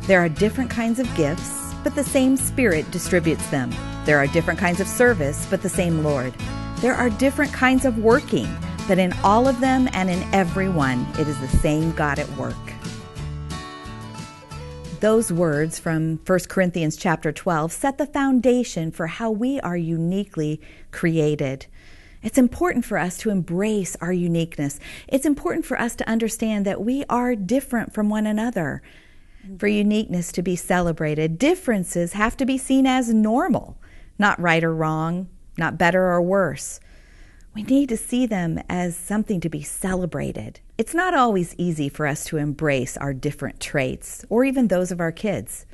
There are different kinds of gifts, but the same Spirit distributes them. There are different kinds of service, but the same Lord. There are different kinds of working, but in all of them and in every one, it is the same God at work. Those words from 1 Corinthians chapter 12 set the foundation for how we are uniquely created. It's important for us to embrace our uniqueness. It's important for us to understand that we are different from one another. For uniqueness to be celebrated, differences have to be seen as normal, not right or wrong, not better or worse. We need to see them as something to be celebrated. It's not always easy for us to embrace our different traits, or even those of our kids.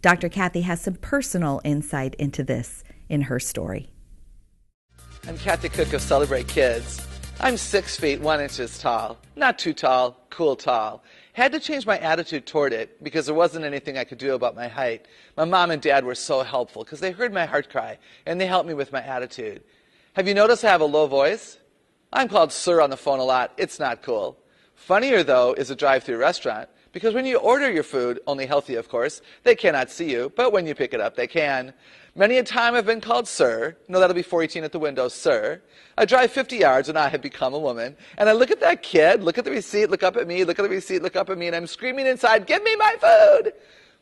Dr. Kathy has some personal insight into this in her story. I'm Kathy Cook of Celebrate Kids. I'm 6 feet 1 inches tall. Not too tall, cool tall. Had to change my attitude toward it because there wasn't anything I could do about my height. My mom and dad were so helpful because they heard my heart cry and they helped me with my attitude. Have you noticed I have a low voice? I'm called sir on the phone a lot. It's not cool. Funnier, though, is a drive-through restaurant because when you order your food, only healthy, of course, they cannot see you, but when you pick it up, they can. Many a time I've been called sir. No, that'll be 418 at the window, sir. I drive 50 yards and I have become a woman. And I look at that kid, look at the receipt, look up at me, look at the receipt, look up at me, and I'm screaming inside, give me my food!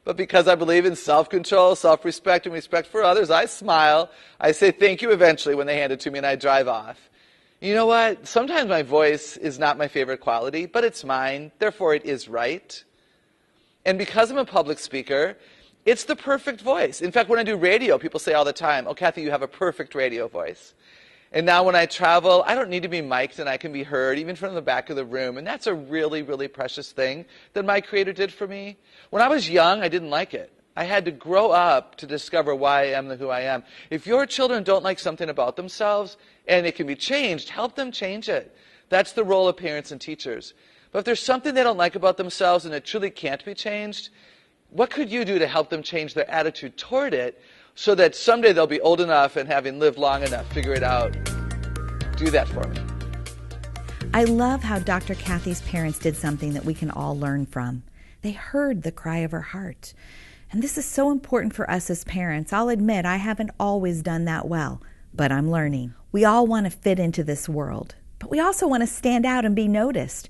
But because I believe in self-control, self-respect, and respect for others, I smile. I say thank you eventually when they hand it to me and I drive off. You know what? Sometimes my voice is not my favorite quality, but it's mine. Therefore, it is right. And because I'm a public speaker, it's the perfect voice. In fact, when I do radio, people say all the time, oh, Kathy, you have a perfect radio voice. And now when I travel, I don't need to be mic'd and I can be heard, even from the back of the room. And that's a really, really precious thing that my Creator did for me. When I was young, I didn't like it. I had to grow up to discover why I am who I am. If your children don't like something about themselves and it can be changed, help them change it. That's the role of parents and teachers. But if there's something they don't like about themselves and it truly can't be changed, what could you do to help them change their attitude toward it so that someday they'll be old enough and having lived long enough, figure it out? Do that for me. I love how Dr. Kathy's parents did something that we can all learn from. They heard the cry of her heart. And this is so important for us as parents. I'll admit I haven't always done that well, but I'm learning. We all want to fit into this world, but we also want to stand out and be noticed.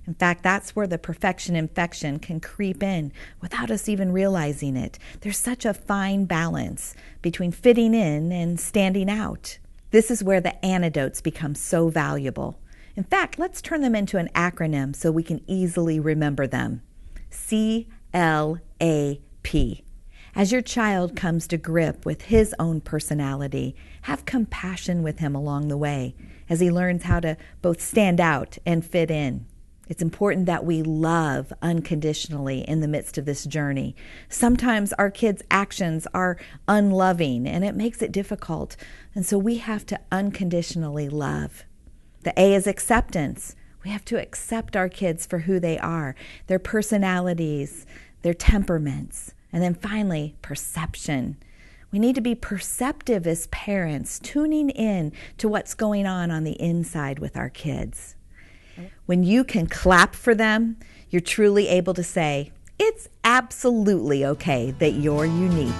In fact, that's where the perfection infection can creep in without us even realizing it. There's such a fine balance between fitting in and standing out. This is where the antidotes become so valuable. In fact, let's turn them into an acronym so we can easily remember them. CLAP. As your child comes to grip with his own personality, have compassion with him along the way as he learns how to both stand out and fit in. It's important that we love unconditionally in the midst of this journey. Sometimes our kids' actions are unloving and it makes it difficult. And so we have to unconditionally love. The A is acceptance. We have to accept our kids for who they are, their personalities, their temperaments. And then finally, perception. We need to be perceptive as parents, tuning in to what's going on the inside with our kids. When you can clap for them, you're truly able to say, it's absolutely okay that you're unique.